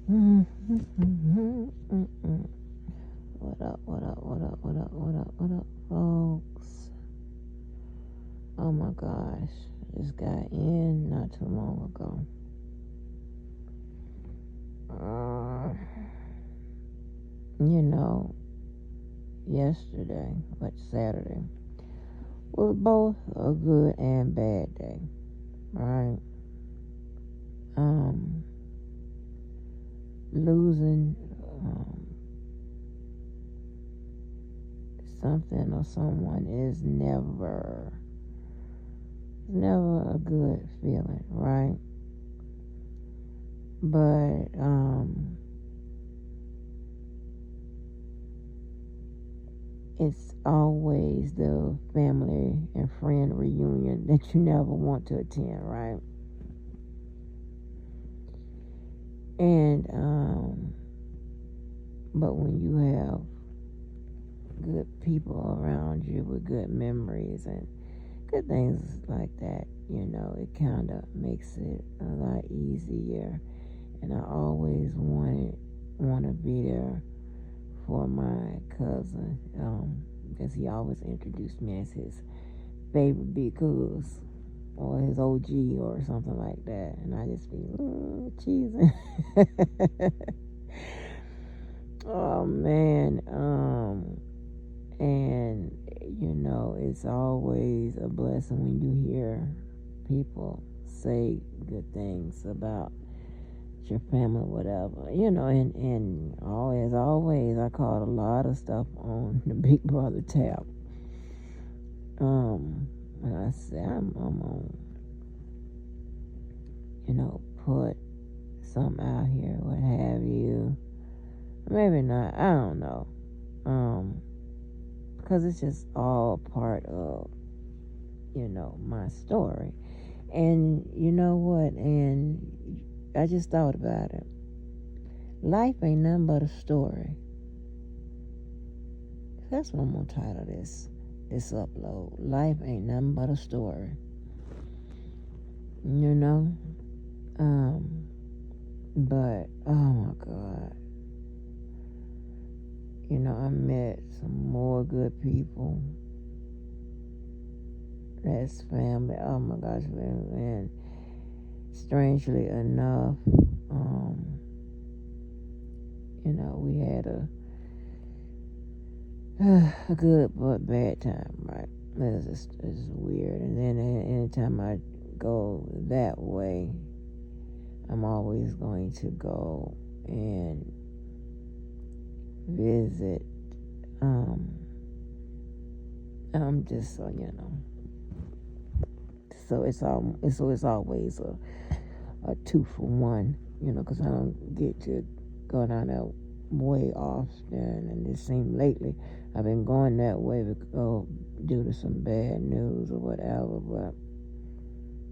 What up, what up, what up, what up, what up, what up, folks? Oh my gosh, I just got in not too long ago. You know, yesterday, Saturday, was both a good and bad day, right? Losing something or someone is never a good feeling, right? But it's always the family and friend reunion that you never want to attend, right? And but when you have good people around you with good memories and good things like that, it kind of makes it a lot easier. And I always want to be there for my cousin, because he always introduced me as his favorite big cuz or his OG or something like that, and I just be cheesing. Oh man, and it's always a blessing when you hear people say good things about your family, whatever, and as always, I caught a lot of stuff on the Big Brother tab. And I said, I'm on, put something out here, what have you. Maybe not, I don't know. Because it's just all part of, my story. And you know what? And I just thought about it. Life ain't nothing but a story. That's what I'm gonna title this upload. Life ain't nothing but a story. You know? But oh my God. I met some more good people. That's family. Oh my gosh, man. Strangely enough, we had a good but bad time, right? It's weird. And then anytime I go that way, I'm always going to go and visit. I'm just so so it's always a 2-for-1, because I don't get to go down that way often, and it seemed lately I've been going that way due to some bad news or whatever. But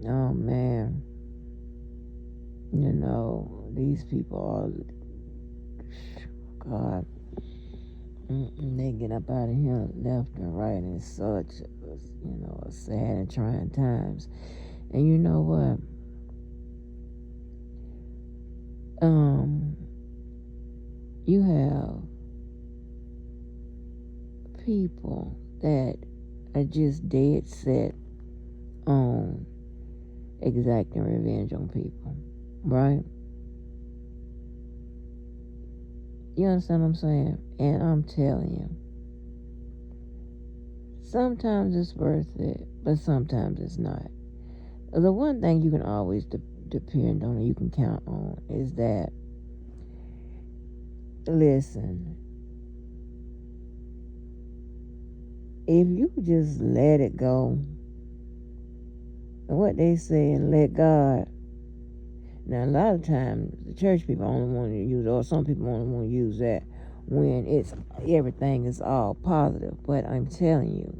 oh man, these people are, God, they get up out of here left and right, and it's such a sad and trying times. And you know what? You have people that are just dead set on exacting revenge on people, right? You understand what I'm saying? And I'm telling you, sometimes it's worth it, but sometimes it's not. The one thing you can always depend on and you can count on is that, listen, if you just let it go, and what they say, and let God. Now, a lot of times, the church people only want to use, or some people only want to use that when everything is all positive. But I'm telling you,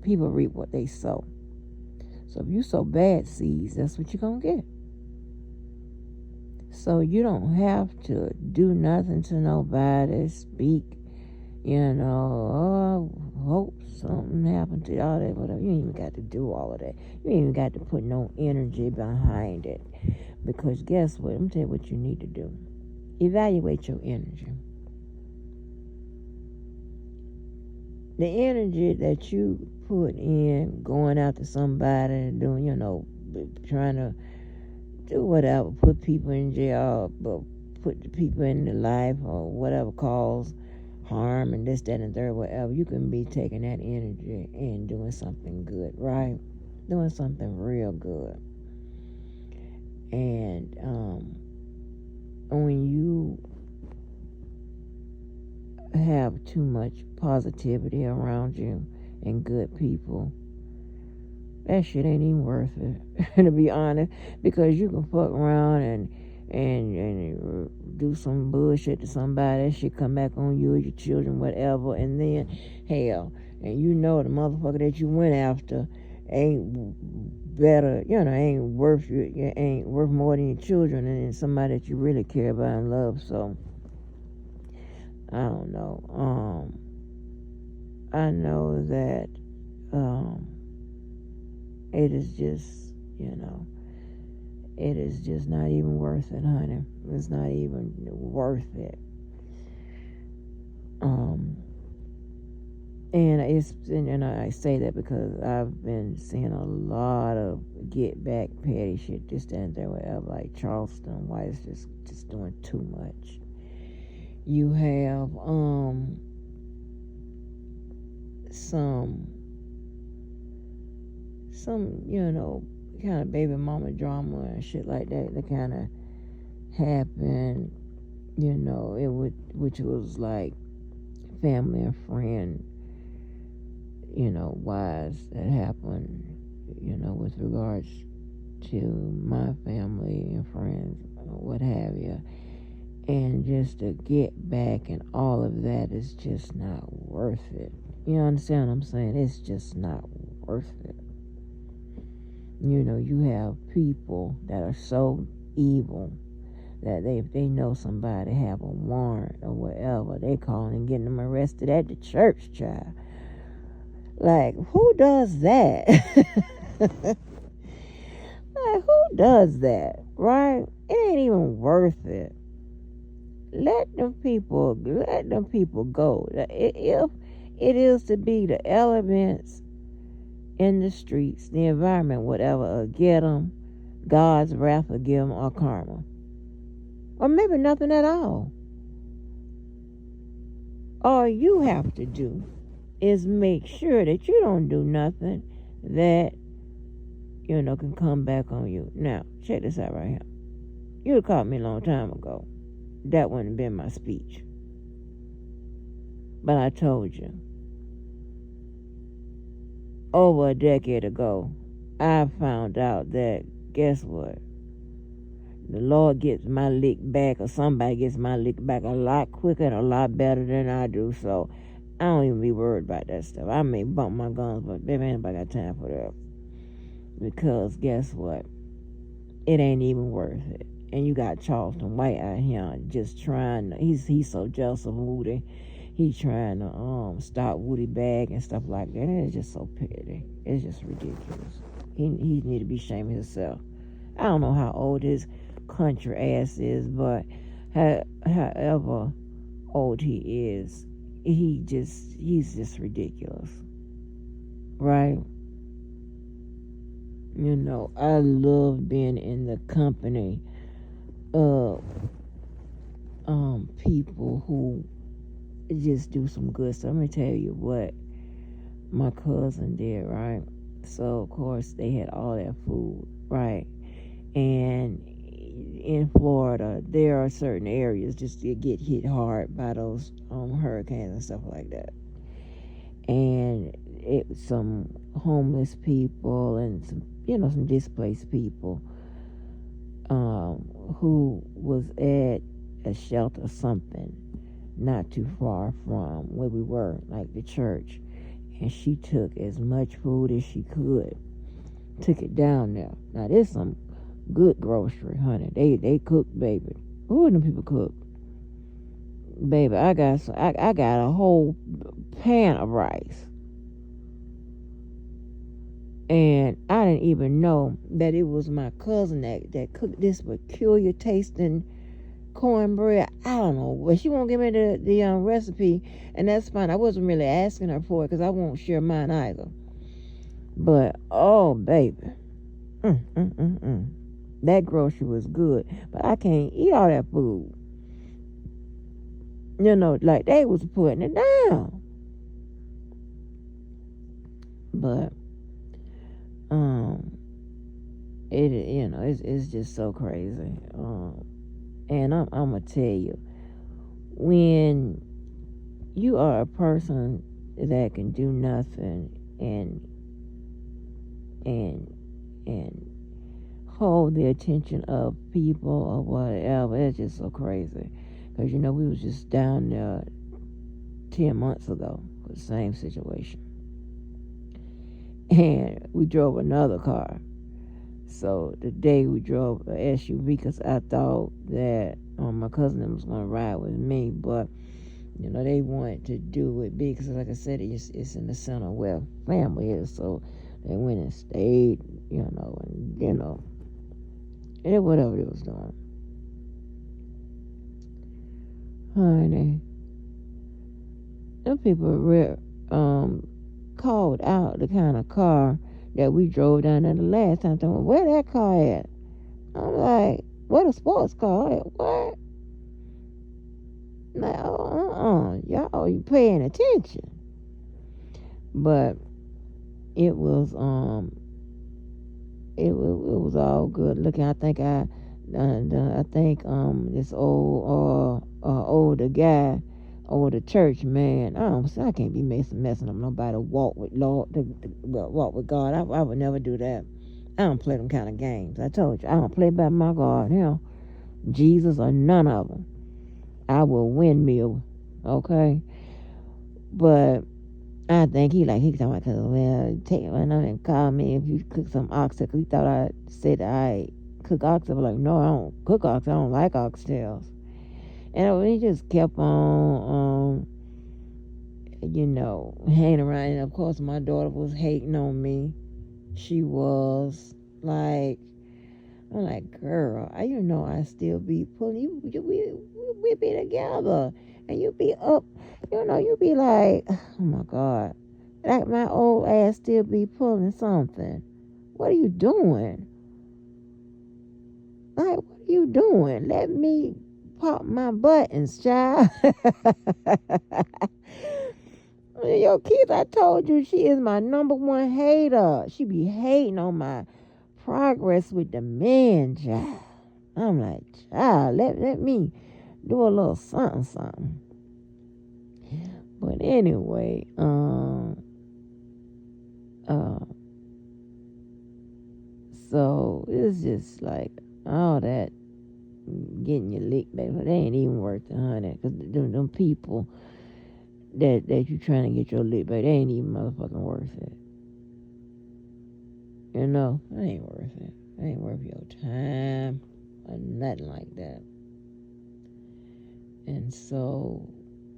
people reap what they sow. So if you sow bad seeds, that's what you're going to get. So you don't have to do nothing to nobody, speak, hope something happened to all that, whatever. You ain't even got to do all of that. You ain't even got to put no energy behind it. Because guess what? I'm going to tell you what you need to do. Evaluate your energy. The energy that you put in going after somebody and doing, trying to do whatever, put people in jail, but put the people in the life or whatever cause harm and this, that, and third, whatever. You can be taking that energy and doing something good, right? Doing something real good. And when you have too much positivity around you and good people, that shit ain't even worth it, to be honest, because you can fuck around and do some bullshit to somebody, that shit come back on you or your children, whatever, and then hell, and the motherfucker that you went after ain't better, ain't worth you, ain't worth more than your children and somebody that you really care about and love. So I don't know. I know that it is just, it is just not even worth it, honey. It's not even worth it. And I say that because I've been seeing a lot of get back petty shit, this, that, and there, whatever. Like Charleston White is just doing too much. You have some kind of baby mama drama and shit like that kind of happened, which was like family and friend, wise that happened, with regards to my family and friends, what have you. And just to get back and all of that is just not worth it. You understand what I'm saying? It's just not worth it. You have people that are so evil that if they know somebody have a warrant or whatever, they calling and getting them arrested at the church, child. Like, who does that? Like, who does that, right? It ain't even worth it. Let them people go. If it is to be the elements in the streets, the environment, whatever, will get them, God's wrath will give them, or karma. Or maybe nothing at all. All you have to do is make sure that you don't do nothing that, can come back on you. Now, check this out right here. You would have caught me a long time ago. That wouldn't have been my speech. But I told you, over a decade ago, I found out that, guess what? The Lord gets my lick back, or somebody gets my lick back a lot quicker and a lot better than I do. So I don't even be worried about that stuff. I may bump my guns, but baby, anybody got time for that. Because guess what? It ain't even worth it. And you got Charleston White out here just trying to, he's so jealous of Woody. He's trying to stop Woody bag and stuff like that. And it's just so petty. It's just ridiculous. He need to be ashamed of himself. I don't know how old his country ass is, but however old he is, he's just ridiculous. Right? I love being in the company of people who just do some good stuff. Let me tell you what my cousin did, right? So of course they had all that food, right? And in Florida, there are certain areas just to get hit hard by those hurricanes and stuff like that. And it was some homeless people and some displaced people who was at a shelter or something not too far from where we were, like the church. And she took as much food as she could, took it down there. Now there's some good grocery, honey. They cook, baby. Who them people cook? Baby, I got a whole pan of rice. And I didn't even know that it was my cousin that cooked this peculiar tasting cornbread. I don't know, but she won't give me the recipe, and that's fine. I wasn't really asking her for it because I won't share mine either. But oh baby, mm, mm, mm, mm. That grocery was good, but I can't eat all that food. Like they was putting it down. But it's just so crazy. And I'm gonna tell you, when you are a person that can do nothing and hold the attention of people or whatever, it's just so crazy. Because we was just down there 10 months ago with the same situation, and we drove another car. So today we drove an SUV because I thought that my cousin was going to ride with me, but they wanted to do it big because, like I said, it's in the center where family is. So they went and stayed, and whatever they was doing. Honey, them people called out the kind of car that we drove down there the last time. Where that car at? I'm like, what a sports car? Like, what? Like, y'all, you paying attention? But it was it was all good looking. I think this older guy over the church, man. I can't be messing up nobody walk with walk with God. I would never do that. I don't play them kind of games. I told you, I don't play by my God. Jesus or none of them. I will windmill, okay? But I think he talking about, take one up and call me if you cook some oxtail. Cause he thought I said I cook oxtail. I'm like, no, I don't cook oxtail. I don't like oxtails. And he just kept on, hanging around. And of course, my daughter was hating on me. She was like, I'm like, girl, I still be pulling you. We be together, and you be up. You be like, oh my God, like my old ass still be pulling something. What are you doing? Like, what are you doing? Let me pop my buttons, child. Your kids, I told you, she is my number one hater. She be hating on my progress with the man, child. I'm like, child, let me do a little something. But anyway, so it's just like all that getting your lick back, but they ain't even worth the honey. Cause them people that you trying to get your lick back, they ain't even motherfucking worth it. It ain't worth it. It ain't worth your time or nothing like that. And so,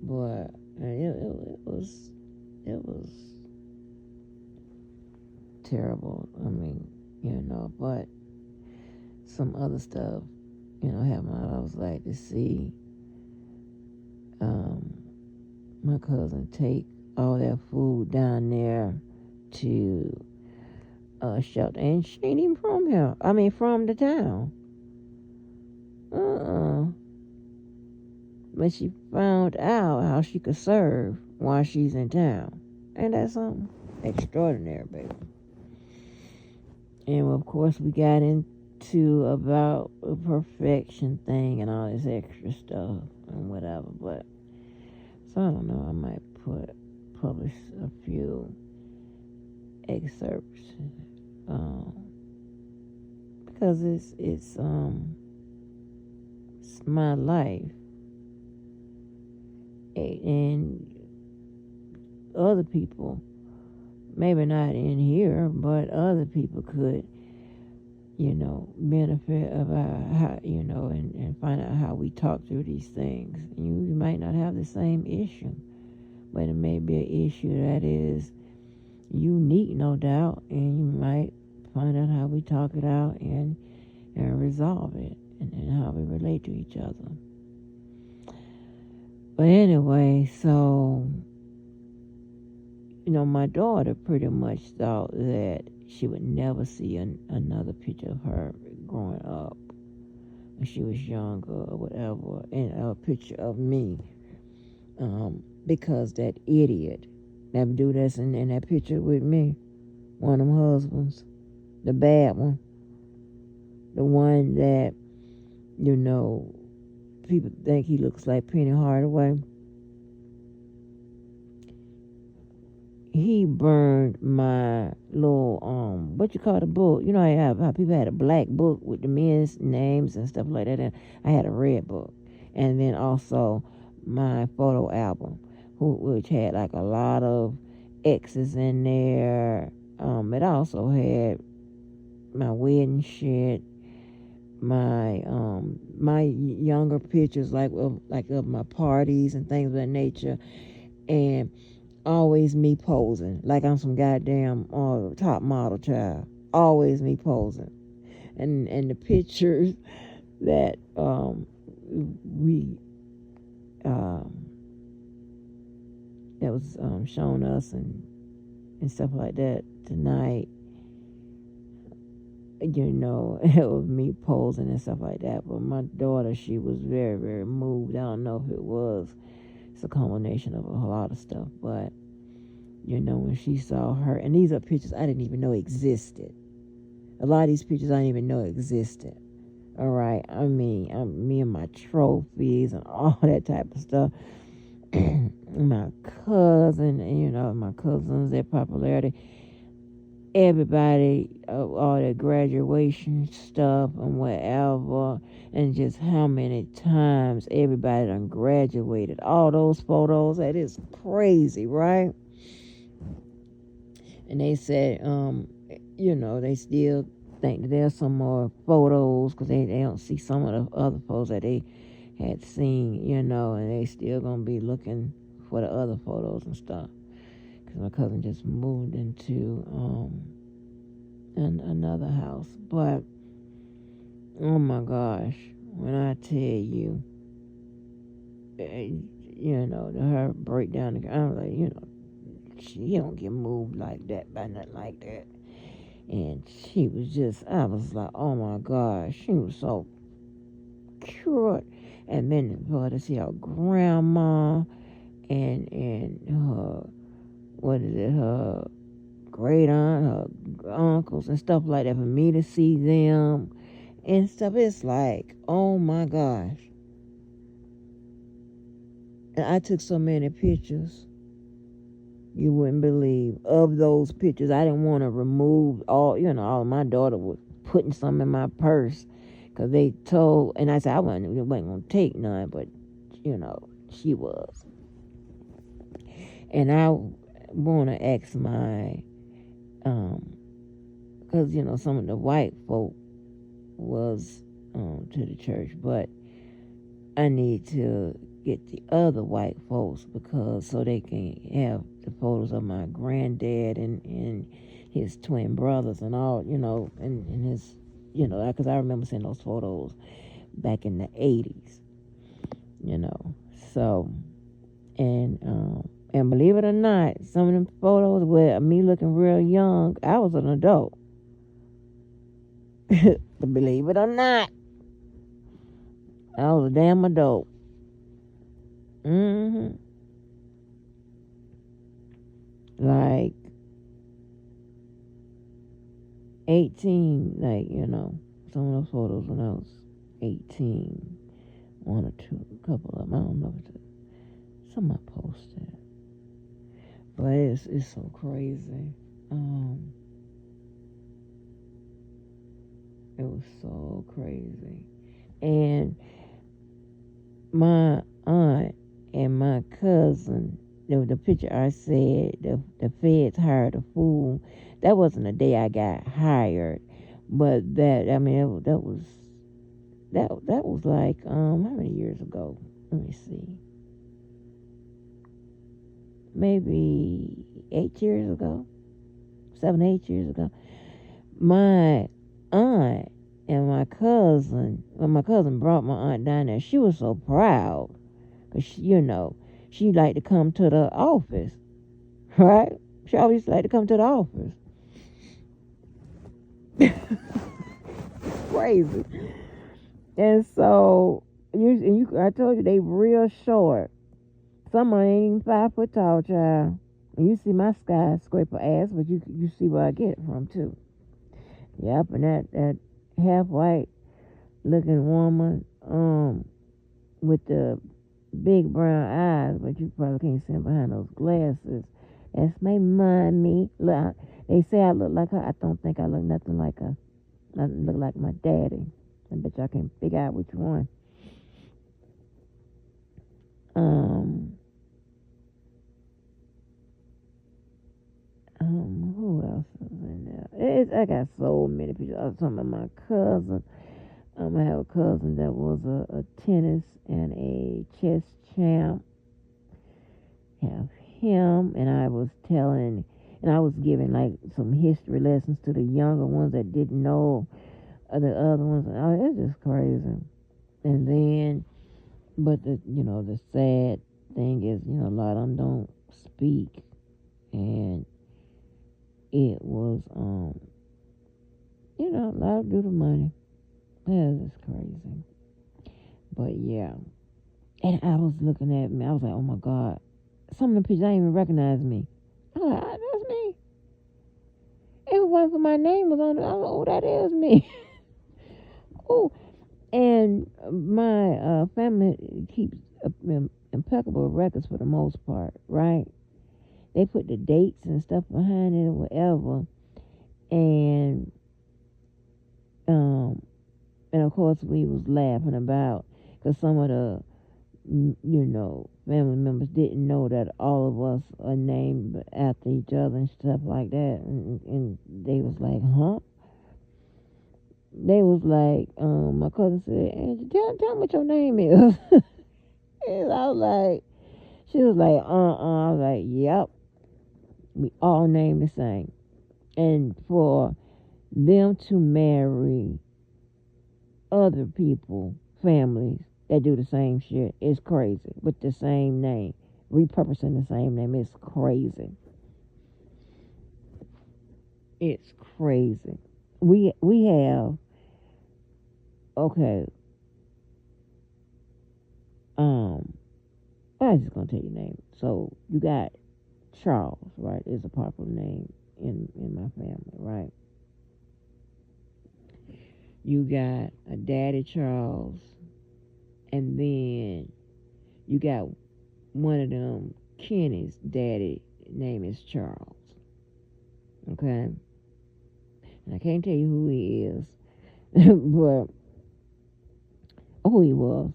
boy, it was terrible. I mean, but some other stuff, happened. I was like to see my cousin take all that food down there to shelter, and she ain't even from here. I mean, from the town. But she found out how she could serve while she's in town. Ain't that something? Extraordinary, baby. And of course, we got into about a perfection thing and all this extra stuff and whatever. But so I don't know. I might publish a few excerpts because it's my life, and other people, maybe not in here, but other people could, benefit about how, and find out how we talk through these things. You might not have the same issue, but it may be an issue that is unique, no doubt, and you might find out how we talk it out and resolve it, and how we relate to each other. But anyway, so, my daughter pretty much thought that she would never see another picture of her growing up when she was younger or whatever, and a picture of me. Because that idiot, that dude that's in that picture with me, one of them husbands, the bad one, the one that, people think he looks like Penny Hardaway. He burned my little, what you call the book? You know how people had a black book with the men's names and stuff like that, and I had a red book. And then also my photo album, which had like a lot of X's in there. It also had my wedding shit, my younger pictures of my parties and things of that nature, and always me posing like I'm some goddamn top model child. Always me posing, and the pictures that we that was shown us and stuff like that tonight. It was me posing and stuff like that. But my daughter, she was very, very moved. I don't know if it was. It's a combination of a lot of stuff. But, when she saw her, and these are pictures I didn't even know existed. A lot of these pictures I didn't even know existed. All right. I mean, me and my trophies and all that type of stuff. My cousin, my cousins, their popularity. Everybody, all their graduation stuff and whatever, and just how many times everybody done graduated. All those photos, that is crazy, right? And they said, they still think that there's some more photos because they don't see some of the other photos that they had seen, and they still gonna be looking for the other photos and stuff. Because my cousin just moved into another house. But, oh my gosh, when I tell you, her breakdown, I'm like, she don't get moved like that by nothing like that. And she was just, I was like, oh my gosh, she was so cute. And then to see her grandma and her, what is it, her great aunt, her uncles and stuff like that, for me to see them and stuff. It's like, oh my gosh. And I took so many pictures, you wouldn't believe, of those pictures. I didn't want to remove all of my daughter was putting some in my purse because they told, and I said I wasn't going to take none, but she was. And I want to ask my because some of the white folk was to the church, but I need to get the other white folks because so they can have the photos of my granddad and his twin brothers and all, and his, because I remember seeing those photos back in the 80s, so, and believe it or not, some of them photos with me looking real young, I was an adult. Believe it or not, I was a damn adult. Like 18, some of those photos when I was 18, one or two, a couple of them, I don't know if some I posted, but it's so crazy. It was so crazy. And my aunt and my cousin, the picture I said, the feds hired a fool. That wasn't the day I got hired, but that was like how many years ago? Let me see. Maybe 8 years ago, 7, 8 years ago. My aunt and my cousin, when my cousin brought my aunt down there, she was so proud Because, she like to come to the office, right? She always like to come to the office. Crazy. And so, I told you, they real short. Some ain't even 5 foot tall, child. And you see my skyscraper ass, but you see where I get it from, too. Yep, and that half white looking woman, with the big brown eyes, but you probably can't see 'em behind those glasses. That's my mommy. Look, they say I look like her. I don't think I look nothing like her. I look like my daddy. I bet y'all can figure out which one. Who else is in there? I got so many people. I was talking about my cousin. I have a cousin that was a tennis and a chess champ. Have him, and I was giving like some history lessons to the younger ones that didn't know the other ones. Oh, it's just crazy. And then, but the sad thing is, a lot of them don't speak, and it was, a lot due to money. That is crazy. But yeah, and I was looking at me. I was like, oh my God, some of the pictures I didn't even recognize me. I was like, that's me. If it wasn't for my name was on it, I don't know who that is me. Oh, and my family keeps impeccable records for the most part, right? They put the dates and stuff behind it or whatever, and and of course we was laughing about because some of the family members didn't know that all of us are named after each other and stuff like that, and they was like, huh? They was like, my cousin said, Angie, tell me what your name is. And I was like, she was like, I was like, yep, we all named the same. And for them to marry other people, families that do the same shit, is crazy. With the same name, repurposing the same name, it's crazy. It's crazy. We have, okay, I'm just gonna tell you name. So you got Charles, right? Is a popular name in my family, right? You got a daddy Charles, and then you got one of them Kenny's daddy name is Charles. Okay, and I can't tell you who he is, but who he was,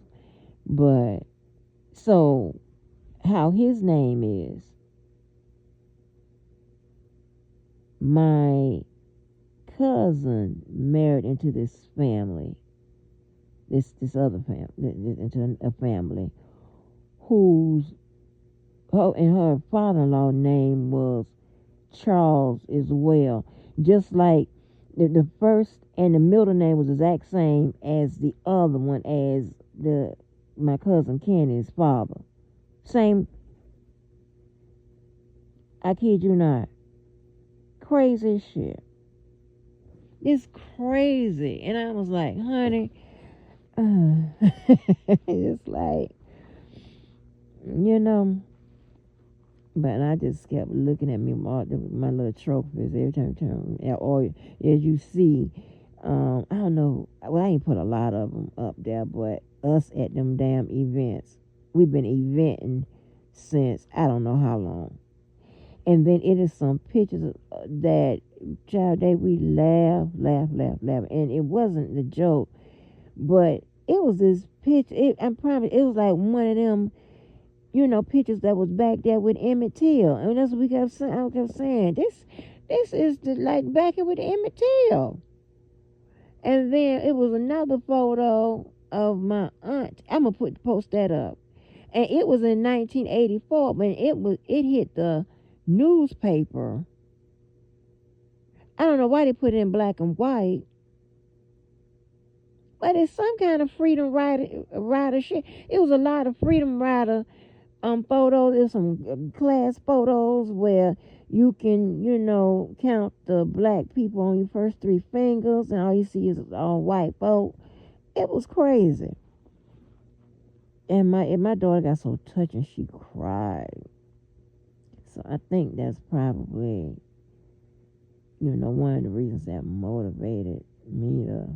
but so how his name is, my cousin married into this family, this other family, into a family her father-in-law name was Charles as well, just like the first and the middle name was the exact same as the other one, as my cousin Kenny's father. Same. I kid you not. Crazy shit. It's crazy. And I was like, honey, it's like, but I just kept looking at my little trophies every time. Or as you see, I don't know. Well, I ain't put a lot of them up there, but us at them damn events, we've been eventing since I don't know how long. And then it is some pictures that, child, we laugh. And it wasn't the joke, but it was this picture. I promise, it was like one of them, pictures that was back there with Emmett Till. And that's what I kept saying. This is like back here with Emmett Till. And then it was another photo of my aunt. I'm gonna post that up. And it was in 1984, but it hit the newspaper. I don't know why they put it in black and white. But it's some kind of freedom rider shit. It was a lot of freedom rider photos. There's some class photos where you can, count the black people on your first three fingers, and all you see is all white folk. It was crazy. And my daughter got so touched and she cried. So I think that's probably, one of the reasons that motivated me to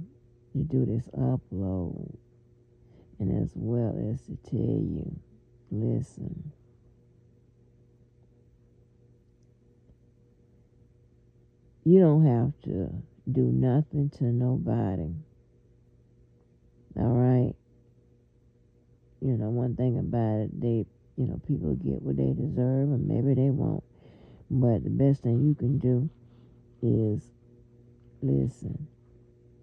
do this upload. And as well as to tell you, listen, you don't have to do nothing to nobody. All right? One thing about it, people get what they deserve, and maybe they won't. But the best thing you can do is listen,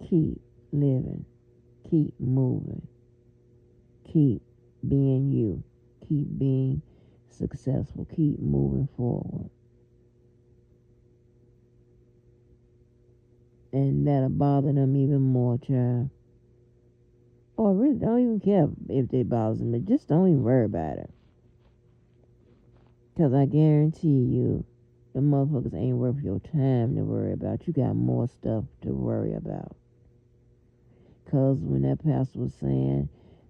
keep living, keep moving, keep being you, keep being successful, keep moving forward. And that'll bother them even more, child. Or really don't even care if it bothers them, but just don't even worry about it. Because I guarantee you, the motherfuckers ain't worth your time to worry about. You got more stuff to worry about. Because when that pastor was saying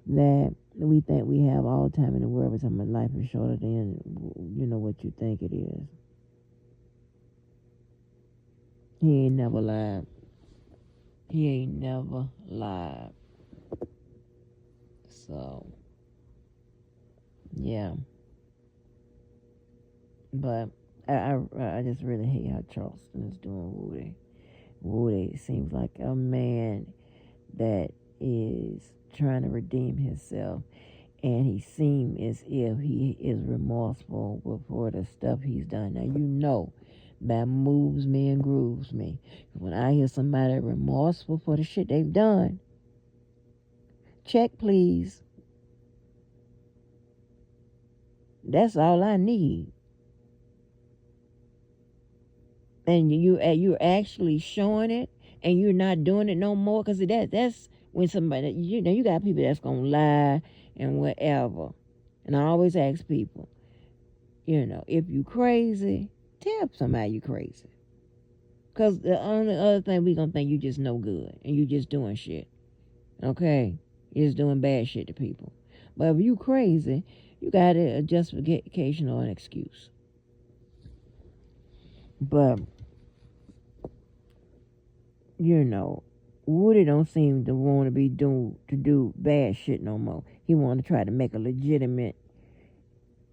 that we think we have all the time in the world, but some of life is shorter than what you think it is. He ain't never lied. He ain't never lied. So, yeah. But I just really hate how Charleston is doing Woody. Woody seems like a man that is trying to redeem himself, and he seems as if he is remorseful for the stuff he's done. Now that moves me and grooves me. When I hear somebody remorseful for the shit they've done, check please. That's all I need. And you're actually showing it, and you're not doing it no more, because that's when somebody, you got people that's gonna lie and whatever. And I always ask people, if you crazy, tell somebody you crazy, because the only other thing we gonna think you just no good and you just doing shit. Okay, you're just doing bad shit to people. But if you crazy, you got a justification or an excuse. But Woody don't seem to want to do bad shit no more. He want to try to make a legitimate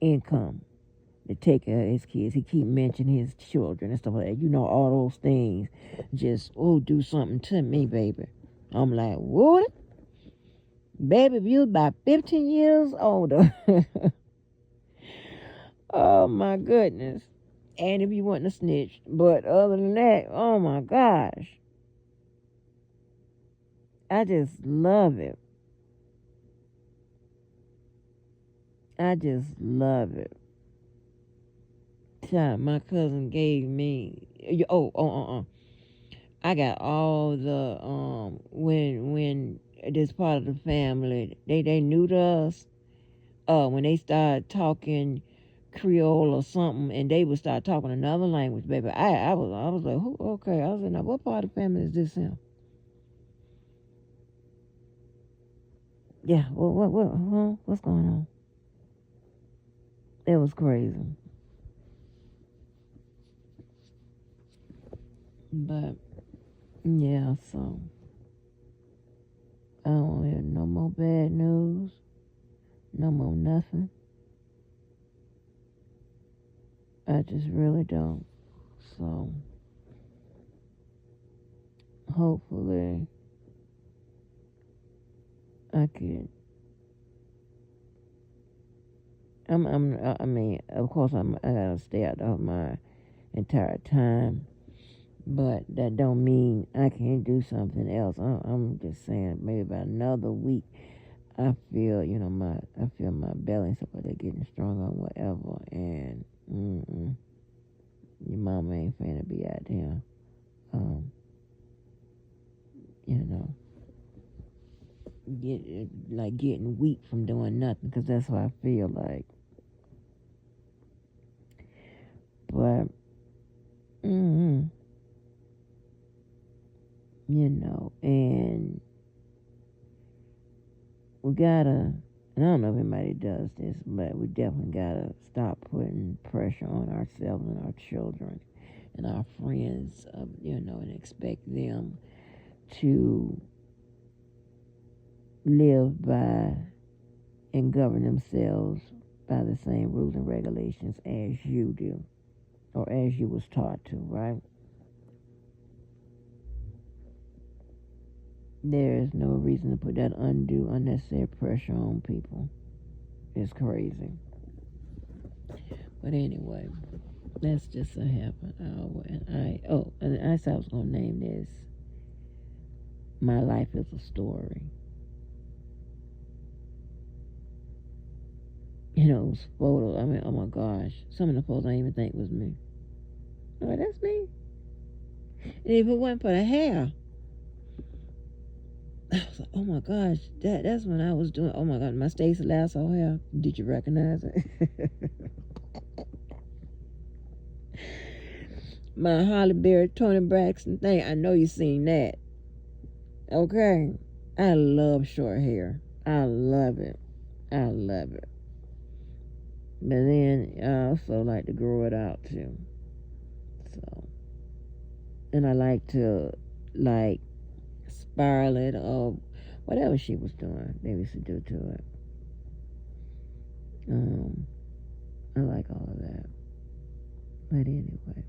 income to take care of his kids. He keep mentioning his children and stuff like that. All those things. Just, do something to me, baby. I'm like, Woody? Baby, if you was about 15 years older. Oh, my goodness. And if you wasn't a snitch. But other than that, oh, my gosh. I just love it. I just love it. Child, my cousin gave me. I got all the when this part of the family they new to us. When they started talking Creole or something, and they would start talking another language, baby. I was like, who? Okay, I was like, now what part of the family is this in? Yeah, what's going on? It was crazy. But yeah, so I don't want to hear no more bad news, no more nothing. I just really don't. So hopefully I could. I mean, of course, I gotta stay out of my entire time, but that don't mean I can't do something else. I'm just saying, maybe about another week, I feel, I feel my belly and stuff like that getting stronger and whatever, and your mama ain't finna be out there, you know, getting weak from doing nothing, because that's what I feel like. But mm and we gotta. And I don't know if anybody does this, but we definitely gotta stop putting pressure on ourselves and our children and our friends, and expect them to live by and govern themselves by the same rules and regulations as you do, or as you was taught to, right? There is no reason to put that undue, unnecessary pressure on people. It's crazy. But anyway, that's just a half an hour. And I said I was gonna name this "My Life is a Story." Those photos. I mean, oh my gosh, some of the photos I didn't even think was me. Oh, that's me. And if it wasn't for the hair, I was like, oh my gosh, that's when I was doing. Oh my god, my Stacey Lasso hair. Did you recognize it? My Holly Berry, Tony Braxton thing. I know you seen that. Okay, I love short hair. I love it. I love it. But then I also like to grow it out too. So, and I like to spiral it or whatever she was doing. They used to do to it. I like all of that. But anyway,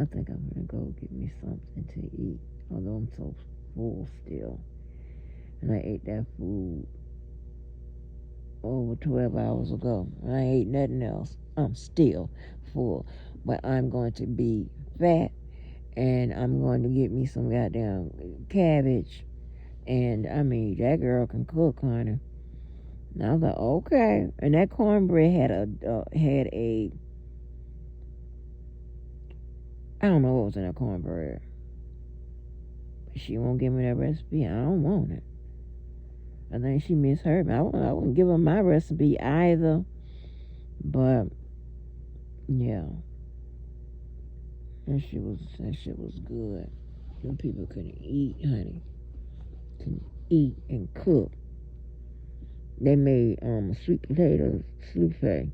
I think I'm gonna go get me something to eat. Although I'm so full still, and I ate that food over 12 hours ago. I ain't nothing else. I'm still full. But I'm going to be fat, and I'm going to get me some goddamn cabbage. And I mean, that girl can cook, honey. And I was like, okay. And that cornbread had a I don't know what was in that cornbread. But she won't give me that recipe. I don't want it. I think she misheard me. I wouldn't give her my recipe either. But yeah, that shit was good. When people couldn't eat, honey, can eat and cook. They made sweet potato souffle.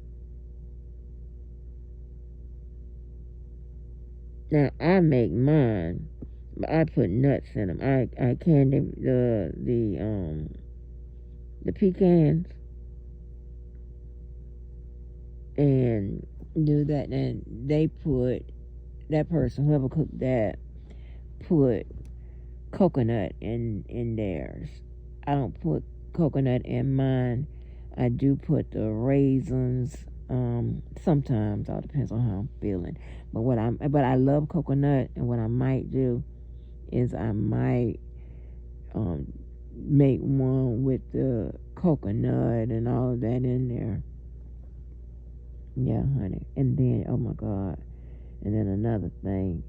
Now I make mine, but I put nuts in them. I candy the pecans and do that. And they put that person whoever cooked that put coconut in theirs. I don't put coconut in mine. I do put the raisins. Sometimes all depends on how I'm feeling. But I love coconut, and what I might do is I might make one with the coconut and all of that in there. Yeah, honey. And then oh my god. And then another thing,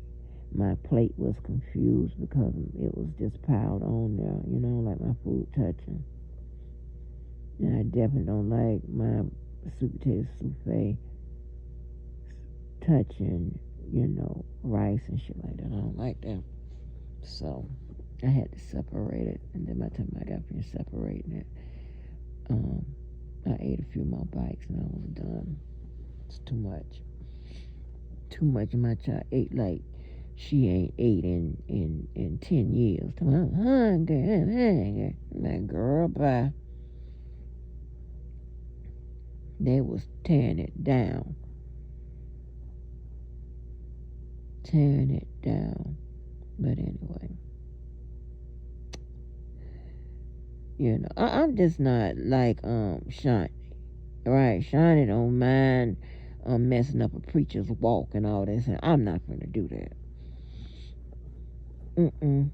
my plate was confused because it was just piled on there, like my food touching. And I definitely don't like my sweet potato souffle touching, rice and shit like that. I don't like that. So I had to separate it. And then by the time I got finished separating it, I ate a few more bites and I was done. It's too much. Too much. My child ate like she ain't ate in 10 years. I'm hungry. Like, girl, bye. They was tearing it down. Tearing it down. But anyway. I'm just not like Shawnee. Right, Shawnee don't mind messing up a preacher's walk and all this. And I'm not gonna do that. And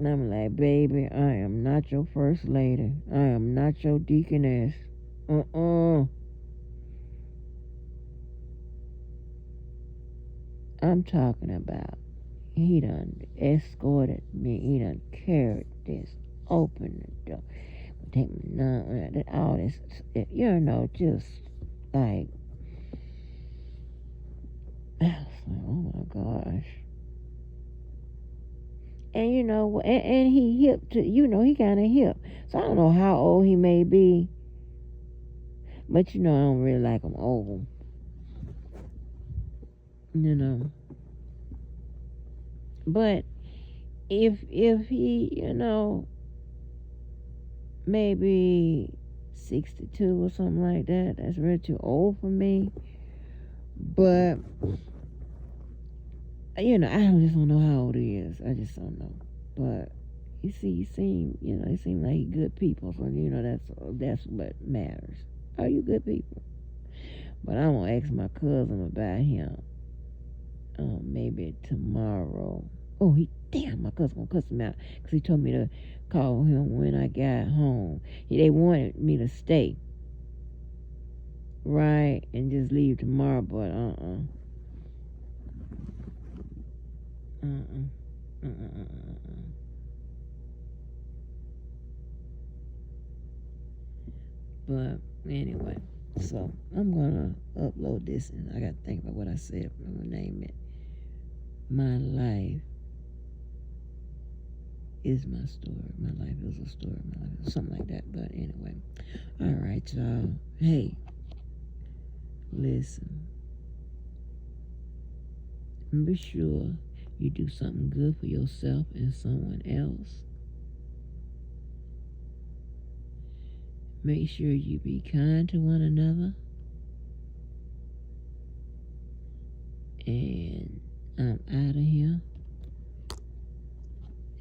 I'm like, baby, I am not your first lady. I am not your deaconess. I'm talking about he done escorted me. He done carried this open the door, take my number, all this, just like, I was like, oh my gosh. And and he hip to, he kind of hip. So I don't know how old he may be, but I don't really like him old. But if he, maybe 62 or something like that, that's really too old for me. But I just don't know how old he is. I just don't know. But he seem like he good people. So that's what matters. Are you good people? But I'm gonna ask my cousin about him. Maybe tomorrow. Oh, my cousin gonna cuss him out because he told me to call him when I got home. They wanted me to stay, right, and just leave tomorrow, but But anyway, so I'm gonna upload this, and I gotta think about what I said. I'm gonna name it "My Life Is My Story." My life is a story. My life is something like that. But anyway, all right, y'all. Hey, listen. Be sure you do something good for yourself and someone else. Make sure you be kind to one another. And I'm out of here.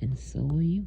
And so are you.